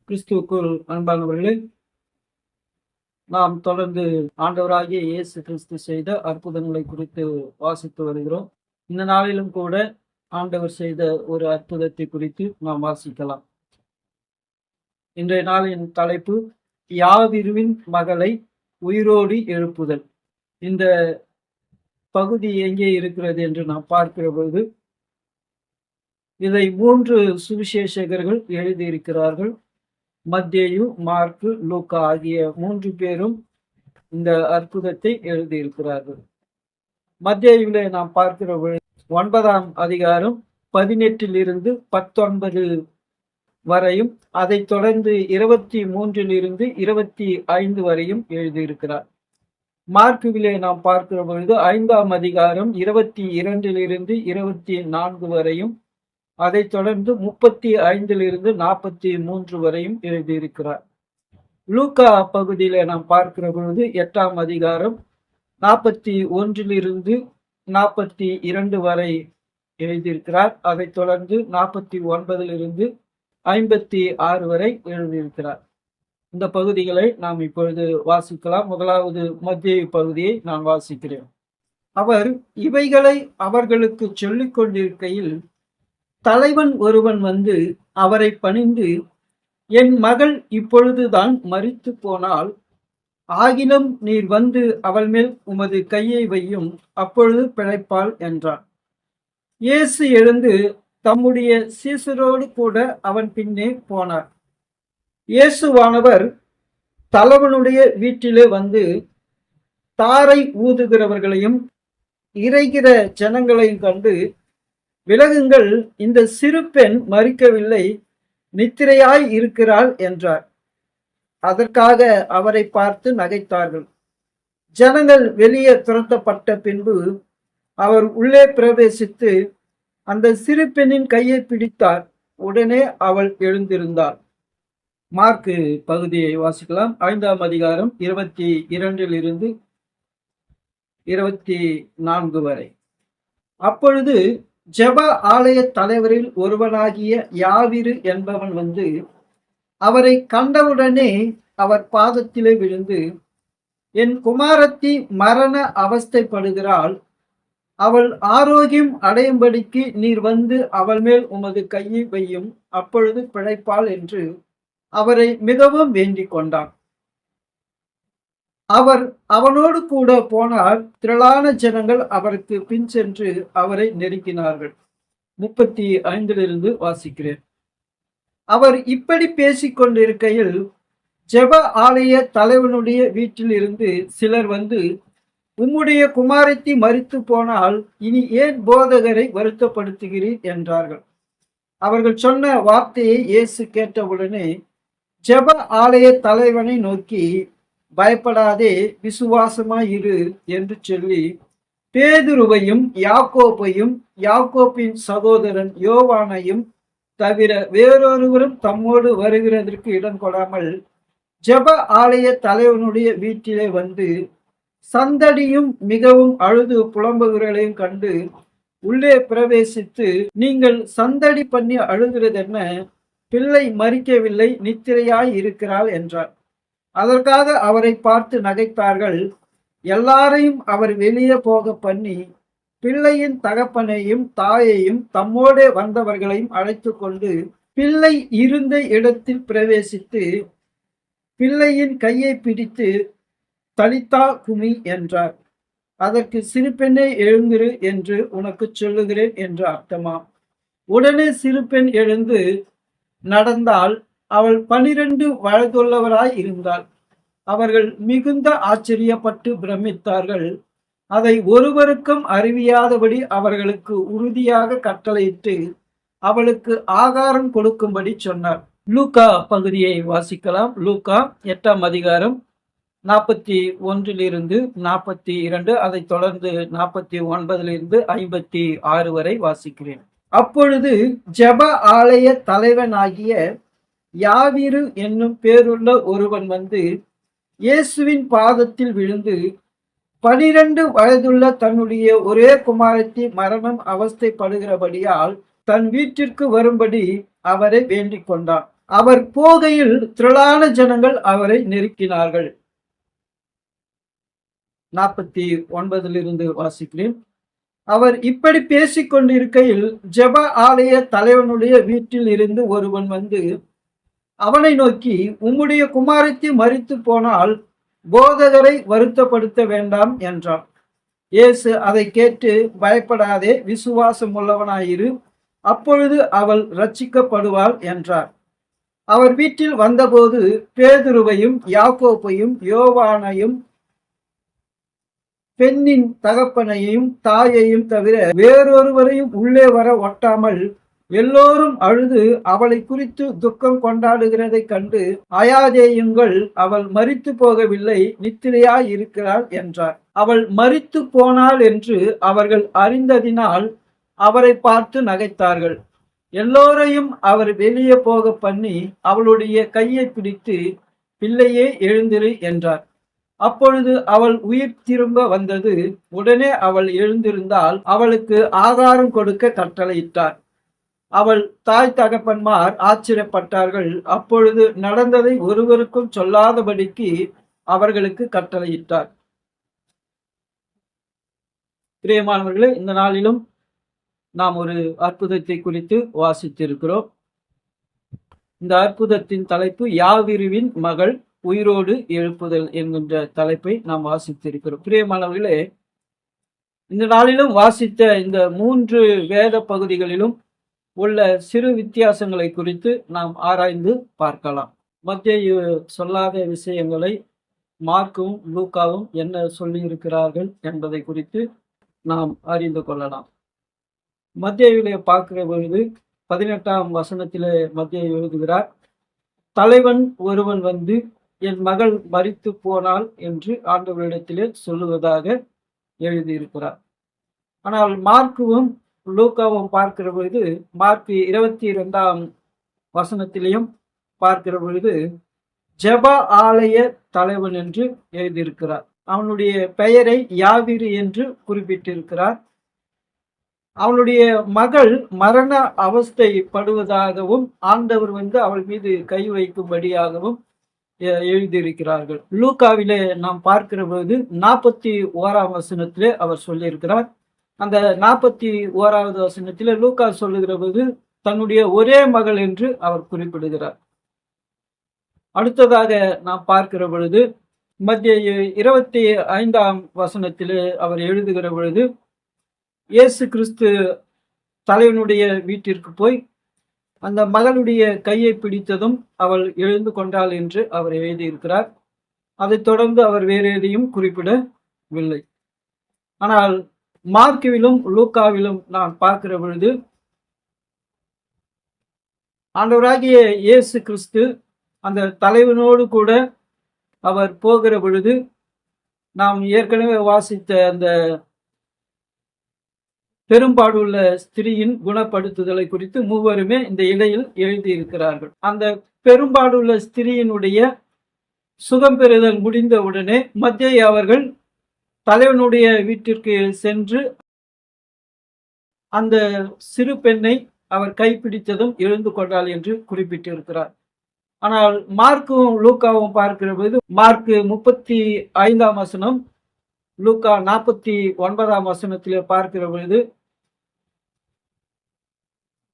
கிறிஸ்துவுக்குள் அன்பானவர்களே, நாம் தொடர்ந்து ஆண்டவராகிய இயேசு கிறிஸ்து செய்த அற்புதங்களை குறித்து வாசித்து வருகிறோம். இந்த நாளிலும் கூட ஆண்டவர் செய்த ஒரு அற்புதத்தை குறித்து நாம் வாசிக்கலாம். இன்றைய நாளின் தலைப்பு யாவிருவின் மகளை உயிரோடு எழுப்புதல். இந்த பகுதி எங்கே இருக்கிறது என்று நாம் பார்க்கிற பொழுது, இதை 3 சுவிசேஷகர்கள் எழுதியிருக்கிறார்கள். மத்தேயு, மார்க்கு, லூக்கா ஆகிய 3 பேரும் இந்த அற்புதத்தை எழுதியிருக்கிறார்கள். மத்தேயுவிலே நாம் பார்க்கிற பொழுது 9ஆம் அதிகாரம் 18 19 வரையும், அதைத் தொடர்ந்து 23 25 வரையும் எழுதியிருக்கிறார். மார்க்குவிலே நாம் பார்க்கிற பொழுது 5ஆம் அதிகாரம் 22 24 வரையும், அதைத் தொடர்ந்து 35 43 வரையும் எழுதியிருக்கிறார். லூக்கா பகுதியில நாம் பார்க்கிற பொழுது 8ஆம் அதிகாரம் 41 42 வரை எழுதியிருக்கிறார். அதைத் தொடர்ந்து 49 56 வரை எழுதியிருக்கிறார். இந்த பகுதிகளை நாம் இப்பொழுது வாசிக்கலாம். முதலாவது மத்தேயு பகுதியை நான் வாசிக்கிறேன். அவர் இவைகளை அவர்களுக்கு சொல்லிக் கொண்டிருக்கையில் தலைவன் ஒருவன் வந்து அவரை பணிந்து, என் மகள் இப்பொழுதுதான் மரித்து போனால், ஆகிலும் நீர் வந்து அவள் மேல் உமது கையை வையும், அப்பொழுது பிழைப்பாள் என்றார். இயேசு எழுந்து தம்முடைய சீசரோடு கூட அவன் பின்னே போனார். இயேசுவானவர் தலைவனுடைய வீட்டிலே வந்து தாரை ஊதுகிறவர்களையும் இறைகிற ஜனங்களையும் கண்டு, விலகுங்கள், இந்த சிறு பெண் மரிக்கவில்லை, நித்திரையாய் இருக்கிறாள் என்றார். அதற்காக அவரை பார்த்து நகைத்தார்கள். ஜனங்கள் வெளியே துரத்தப்பட்ட பின்பு அவர் உள்ளே பிரவேசித்து அந்த சிறு பெண்ணின் கையை பிடித்தார். உடனே அவள் எழுந்திருந்தாள். மார்க்கு பகுதியை வாசிக்கலாம். 5ஆம் அதிகாரம் 22 24 வரை. அப்பொழுது ஜெப ஆலய தலைவரில் ஒருவனாகிய யாவிரு என்பவன் வந்து அவரை கண்டவுடனே அவர் பாதத்திலே விழுந்து, என் குமாரத்தி மரண அவஸ்தைப்படுகிறாள், அவள் ஆரோக்கியம் அடையும்படிக்கு நீர் வந்து அவள் மேல் உமது கையை வையும், அப்பொழுது பிழைப்பாள் என்று அவரை மிகவும் வேண்டிக் கொண்டான். அவர் அவனோடு கூட போனார். திரளான ஜனங்கள் அவருக்கு பின் சென்று அவரை நெருக்கினார்கள். 35 வாசிக்கிறேன். அவர் இப்படி பேசிக் கொண்டிருக்கையில் ஜெப ஆலய தலைவனுடைய வீட்டில் இருந்து சிலர் வந்து, உம்முடைய குமாரத்தி மரித்து போனால் இனி ஏன் போதகரை வருத்தப்படுத்துகிறீர் என்றார்கள். அவர்கள் சொன்ன வார்த்தையை இயேசு கேட்டவுடனே ஜெப ஆலய தலைவனை நோக்கி, பயப்படாதே, விசுவாசமாயிரு என்று சொல்லி பேதுருவையும் யாக்கோபையும் யாக்கோப்பின் சகோதரன் யோவானையும் தவிர வேறொருவரும் தம்மோடு வருகிறதற்கு இடம் கொடாமல் ஜெப ஆலய தலைவனுடைய வீட்டிலே வந்து சந்தடியும் மிகவும் அழுது புலம்புகிறளையும் கண்டு உள்ளே பிரவேசித்து, நீங்கள் சந்தடி பண்ணி அழுகிறதென்ன? பிள்ளை மரிக்கவில்லை, நித்திரையாய் இருக்கிறாள் என்றார். அதற்காக அவரை பார்த்து நகைத்தார்கள். எல்லாரையும் அவர் வெளியே போக பண்ணி பிள்ளையின் தகப்பனையும் தாயையும் தம்மோடே வந்தவர்களையும் அழைத்து கொண்டு பிள்ளை இருந்த இடத்தில் பிரவேசித்து பிள்ளையின் கையை பிடித்து, தலித்தா குமி என்றார். அதற்கு, சிறு பெண்ணே எழுந்திரு என்று உனக்கு சொல்லுகிறேன் என்று அர்த்தமாம். உடனே சிறு பெண் எழுந்து நடந்தால். அவள் 12 வயதுள்ளவராய் இருந்தாள். அவர்கள் மிகுந்த ஆச்சரியப்பட்டு பிரமித்தார்கள். அதை ஒருவருக்கும் அறிவியாதபடி அவர்களுக்கு உறுதியாக கட்டளையிட்டு அவளுக்கு ஆகாரம் கொடுக்கும்படி சொன்னார். லூக்கா பகுதியை வாசிக்கலாம். லூக்கா 8ஆம் அதிகாரம் 41 42, அதைத் தொடர்ந்து 49 56 வரை வாசிக்கிறேன். அப்பொழுது ஜெப ஆலய தலைவனாகிய யாவிரு என்னும் பேருள்ள ஒருவன் வந்து இயேசுவின் பாதத்தில் விழுந்து, 12 வயதுள்ள தன்னுடைய ஒரே குமாரத்தி மரணம் அவஸ்தைப்படுகிறபடியால் தன் வீட்டிற்கு வரும்படி அவரை வேண்டிக் கொண்டான். அவர் போகையில் திரளான ஜனங்கள் அவரை நெருக்கினார்கள். 49 வாசிக்கிறேன். அவர் இப்படி பேசிக் கொண்டிருக்கையில் ஜெப ஆலய தலைவனுடைய வீட்டில் இருந்து ஒருவன் வந்து அவனை நோக்கி, உம்முடைய குமாரத்தி மரித்து போனால் போதகரை வருத்தப்படுத்த வேண்டாம் என்றான். இயேசு அதை கேட்டு, பயப்படாதே, விசுவாசம் உள்ளவனாயிரு, அப்பொழுது அவள் ரட்சிக்கப்படுவாள் என்றார். அவர் வீட்டில் வந்தபோது பேதுருவையும் யாக்கோபையும் யோவானையும் பெண்ணின் தகப்பனையும் தாயையும் தவிர வேறொருவரையும் உள்ளே வர ஒட்டாமல் எல்லோரும் அழுது அவளை குறித்து துக்கம் கொண்டாடுகிறதை கண்டு, அயாதேயுங்கள், அவள் மரித்து போகவில்லை, நித்திரையாய் இருக்கிறாள் என்றார். அவள் மரித்து போனாள் என்று அவர்கள் அறிந்ததினால் அவரை பார்த்து நகைத்தார்கள். எல்லோரையும் அவர் வெளியே போக பண்ணி அவளுடைய கையை பிடித்து, பிள்ளையே எழுந்திரு என்றார். அப்பொழுது அவள் உயிர் திரும்ப வந்தது. உடனே அவள் எழுந்திருந்தால் அவளுக்கு ஆகாரம் கொடுக்க கட்டளையிட்டார். அவள் தாய் தகப்பன்மார் ஆச்சரியப்பட்டார்கள். அப்பொழுது நடந்ததை ஒருவருக்கும் சொல்லாதபடிக்கு அவர்களுக்கு கட்டளையிட்டார். பிரியமானவர்களே, இந்த நாளிலும் நாம் ஒரு அற்புதத்தை குறித்து வாசித்திருக்கிறோம். இந்த அற்புதத்தின் தலைப்பு யாவிருவின் மகள் உயிரோடு எழுப்புதல் என்கின்ற தலைப்பை நாம் வாசித்திருக்கிறோம். பிரியமானவர்களே, இந்த நாளிலும் வாசித்த இந்த 3 வேத பகுதிகளிலும் உள்ள சிறு வித்தியாசங்களை குறித்து நாம் ஆராய்ந்து பார்க்கலாம். மத்தேயு சொல்லாத விஷயங்களை மார்க்கும் லூக்காவும் என்ன சொல்லியிருக்கிறார்கள் என்பதை குறித்து நாம் அறிந்து கொள்ளலாம். மத்தேயுவிலே பார்க்கிற பொழுது 18ஆம் வசனத்திலே மத்தேயு எழுதுகிறார், தலைவன் ஒருவன் வந்து என் மகள் மரித்து போனாள் என்று ஆண்டவரிடத்திலே சொல்லுவதாக எழுதியிருக்கிறார். ஆனால் மார்க்குவும் லூக்காவும் பார்க்கிற பொழுது மார்க் 22ஆம் வசனத்திலையும் பார்க்கிற பொழுது ஜெப ஆலய தலைவன் என்று எழுதியிருக்கிறார். அவனுடைய பெயரை யாவிரு என்று குறிப்பிட்டிருக்கிறார். அவளுடைய மகள் மரண அவஸ்தைப்படுவதாகவும் ஆண்டவர் வந்து அவள் மீது கை வைக்கும்படியாகவும் எழுதியிருக்கிறார்கள். லூக்காவிலே நாம் பார்க்கிற பொழுது 41ஆம் வசனத்திலே அவர் சொல்லியிருக்கிறார். அந்த 41வது வசனத்திலே லூக்கா சொல்லுகிற போது தன்னுடைய ஒரே மகள் என்று அவர் குறிப்பிடுகிறார். அடுத்ததாக நாம் பார்க்கிற பொழுது மத்தேயு 25ஆம் வசனத்திலே அவர் எழுதுகிற பொழுது இயேசு கிறிஸ்து தலைவனுடைய வீட்டிற்கு போய் அந்த மகளுடைய கையை பிடித்ததும் அவள் எழுந்து கொண்டாள் என்று அவர் எழுதியிருக்கிறார். அதைத் தொடர்ந்து அவர் வேறு எதையும் குறிப்பிடவில்லை. ஆனால் மார்க்குவிலும் லூக்காவிலும் நாம் பார்க்கிற பொழுது ஆண்டவராகிய இயேசு கிறிஸ்து அந்த தலைவனோடு கூட அவர் போகிற பொழுது நாம் ஏற்கனவே வாசித்த அந்த பெரும்பாடுள்ள ஸ்திரீயின் குணப்படுத்துதலை குறித்து மூவருமே இந்த இடையில் எழுதியிருக்கிறார்கள். அந்த பெரும்பாடுள்ள ஸ்திரீயினுடைய சுகம் பெறுதல் முடிந்தவுடனே மத்தேயு அவர்கள் தலைவனுடைய வீட்டிற்கு சென்று அந்த சிறு பெண்ணை அவர் கைப்பிடித்ததும் எழுந்து கொண்டாள் என்று குறிப்பிட்டிருக்கிறார். ஆனால் மார்க்கும் லூக்காவும் பார்க்கிற போது மார்க் 35ஆம் வசனம், லூக்கா 49ஆம் வசனத்திலே பார்க்கிற பொழுது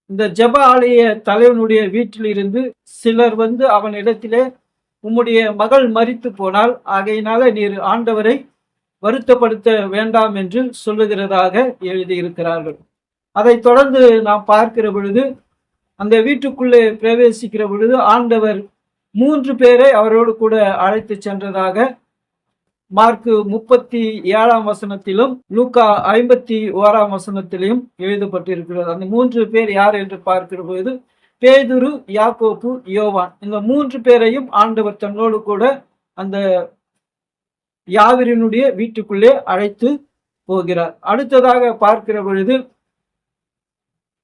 இந்த ஜெப ஆலய தலைவனுடைய வீட்டில் இருந்து சிலர் வந்து அவனிடத்திலே, உம்முடைய மகள் மரித்து போனால், ஆகையினால நீர் ஆண்டவரை வருத்தப்படுத்த வேண்டாம் என்று சொல்லுகிறதாக எழுதியிருக்கிறார்கள். அதை தொடர்ந்து நாம் பார்க்கிற பொழுது அந்த வீட்டுக்குள்ளே பிரவேசிக்கிற பொழுது ஆண்டவர் 3 பேரை அவரோடு கூட அழைத்து சென்றதாக மார்க் 37ஆம் வசனத்திலும் லூக்கா 51ஆம் வசனத்திலும் எழுதப்பட்டிருக்கிறது. அந்த 3 பேர் யார் என்று பார்க்கிற பொழுது பேதுரு, யாக்கோபு, யோவான், இந்த 3 பேரையும் ஆண்டவர் தன்னோடு கூட அந்த யாவிரினுடைய வீட்டுக்குள்ளே அழைத்து போகிறார். அடுத்ததாக பார்க்கிற பொழுது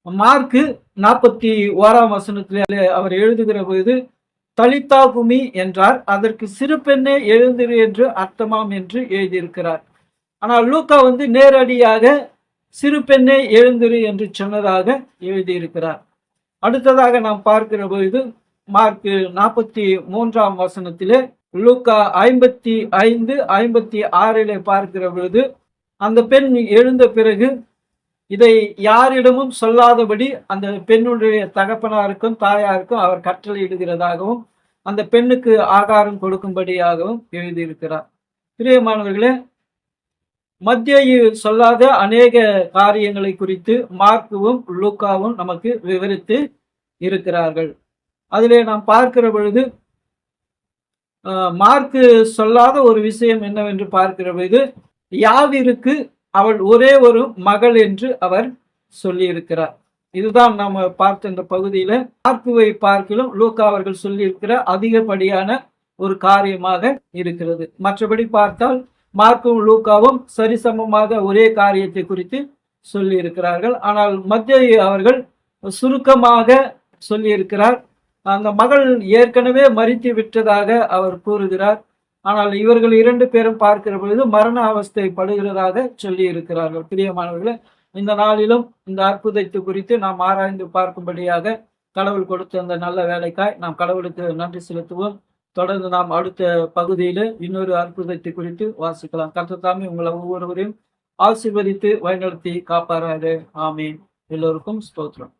மார்க் 41ஆம் வசனத்திலே அவர் எழுதுகிற பொழுது தலித்தா குமி என்றார். அதற்கு சிறு பெண்ணே எழுந்திரு என்று அர்த்தமாம் என்று எழுதியிருக்கிறார். ஆனால் லூக்கா வந்து நேரடியாக சிறு பெண்ணே எழுந்திரு என்று சொன்னதாக எழுதியிருக்கிறார். அடுத்ததாக நாம் பார்க்கிற பொழுது மார்க் 43ஆம் வசனத்திலே, லூக்கா 55:56 பார்க்கிற பொழுது, அந்த பெண் எழுந்த பிறகு இதை யாரிடமும் சொல்லாதபடி அந்த பெண்ணுடைய தகப்பனாருக்கும் தாயாருக்கும் அவர் கட்டளையிடுகிறதாகவும் அந்த பெண்ணுக்கு ஆகாரம் கொடுக்கும்படியாகவும் எழுதியிருக்கிறார். பிரியமானவர்களே, மத்தேயு சொல்லாத அநேக காரியங்களை குறித்து மார்க்குவும் லூக்காவும் நமக்கு விவரித்து இருக்கிறார்கள். அதிலே நாம் பார்க்கிற பொழுது மார்க்கு சொல்லாத ஒரு விஷயம் என்னவென்று பார்க்கிற பொழுது, யாவிருக்கு அவள் ஒரே ஒரு மகள் என்று அவர் சொல்லியிருக்கிறார். இதுதான் நாம பார்த்த இந்த பகுதியில மார்க்குவை பார்க்கிலும் லூக்கா அவர்கள் சொல்லியிருக்கிற அதிகப்படியான ஒரு காரியமாக இருக்கிறது. மற்றபடி பார்த்தால் மார்க்கும் லூக்காவும் சரிசமமாக ஒரே காரியத்தை குறித்து சொல்லி இருக்கிறார்கள். ஆனால் மத்தேயு அவர்கள் சுருக்கமாக சொல்லியிருக்கிறார். அந்த மகள் ஏற்கனவே மரித்து விட்டதாக அவர் கூறுகிறார். ஆனால் இவர்கள் 2 பேரும் பார்க்கிற பொழுது மரண அவஸ்தை படுகிறதாக சொல்லி இருக்கிறார்கள். பிரியமானவர்களே, இந்த நாளிலும் இந்த அற்புதத்தை குறித்து நாம் ஆராய்ந்து பார்க்கும்படியாக கடவுள் கொடுத்த அந்த நல்ல வேலைக்காய் நாம் கடவுளுக்கு நன்றி செலுத்துவோம். தொடர்ந்து நாம் அடுத்த பகுதியில இன்னொரு அற்புதத்தை குறித்து வாசிக்கலாம். கர்த்தர் தாமே உங்களை ஒவ்வொருவரையும் ஆசீர்வதித்து வழிநடத்தி காப்பாராக. ஆமீன். எல்லோருக்கும் ஸ்தோத்திரம்.